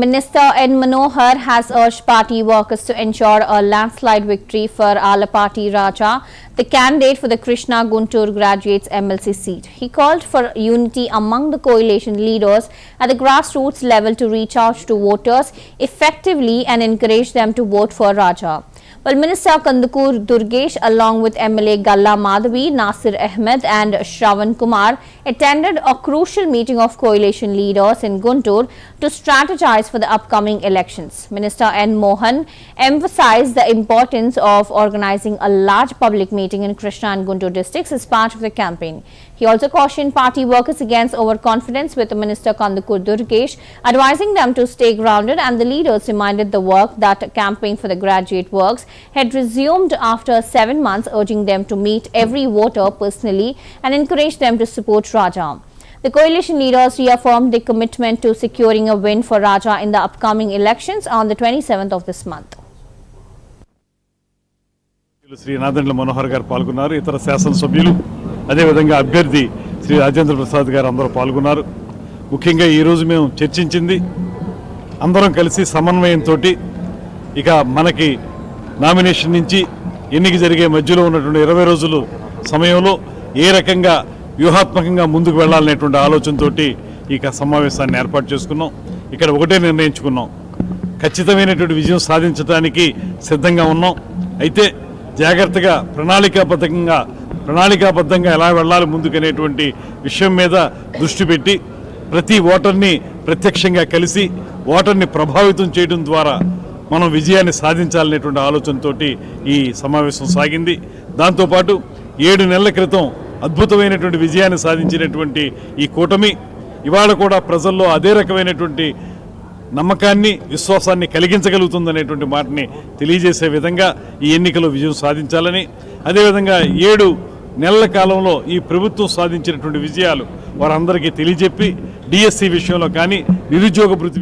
Minister N. Manohar has urged party workers to ensure a landslide victory for Alapati Raja, the candidate for the Krishna Guntur Graduates MLC seat. He called for unity among the coalition leaders at the grassroots level to reach out to voters effectively and encourage them to vote for Raja. Well, Minister Kandukur Durgesh along with MLA Galla Madhavi, Nasir Ahmed and Shravan Kumar attended a crucial meeting of coalition leaders in Guntur to strategize for the upcoming elections. Minister N. Mohan emphasized the importance of organizing a large public meeting in Krishna and Guntur districts as part of the campaign. He also cautioned party workers against overconfidence, with Minister Kandukur Durgesh advising them to stay grounded, and the leaders reminded the work that campaign for the graduate works had resumed after 7 months, urging them to meet every voter personally and encourage them to support Raja. The coalition leaders reaffirmed their commitment to securing a win for Raja in the upcoming elections on the 27th of this month. Shri Nadendla Manohar గారు పాల్గొన్నారు. ఇతర శాసనసభ్యులు అదేవిధంగా అభ్యర్థి శ్రీ రాజేంద్ర ప్రసాద్ గారు అందరూ పాల్గొన్నారు. ముఖ్యంగా ఈరోజు మేము చర్చించింది అందరం కలిసి సమన్వయంతో ఇక మనకి నామినేషన్ నుంచి ఎన్నిక జరిగే మధ్యలో ఉన్నటువంటి 20 రోజులు సమయంలో ఏ రకంగా వ్యూహాత్మకంగా ముందుకు వెళ్లాలనేటువంటి ఆలోచనతో ఇక సమావేశాన్ని ఏర్పాటు చేసుకున్నాం. ఇక్కడ ఒకటే నిర్ణయించుకున్నాం, ఖచ్చితమైనటువంటి విజయం సాధించడానికి సిద్ధంగా ఉన్నాం. అయితే జాగ్రత్తగా ప్రణాళికాబద్ధంగా ఎలా వెళ్ళాలి ముందుకనేటువంటి విషయం మీద దృష్టి పెట్టి ప్రతి ఓటర్ని ప్రత్యక్షంగా కలిసి ఓటర్ని ప్రభావితం చేయడం ద్వారా మనం విజయాన్ని సాధించాలనేటువంటి ఆలోచనతో ఈ సమావేశం సాగింది. దాంతోపాటు 7 నెలల క్రితం అద్భుతమైనటువంటి విజయాన్ని సాధించినటువంటి ఈ కూటమి ఇవాళ కూడా ప్రజల్లో అదే రకమైనటువంటి నమ్మకాన్ని, విశ్వాసాన్ని కలిగించగలుగుతుందనేటువంటి మాటని తెలియజేసే విధంగా ఈ ఎన్నికలో విజయం సాధించాలని, అదేవిధంగా 7 నెలల కాలంలో ఈ ప్రభుత్వం సాధించినటువంటి విజయాలు వారందరికీ తెలియజెప్పి డిఎస్సి విషయంలో కానీ, నిరుద్యోగ భృతి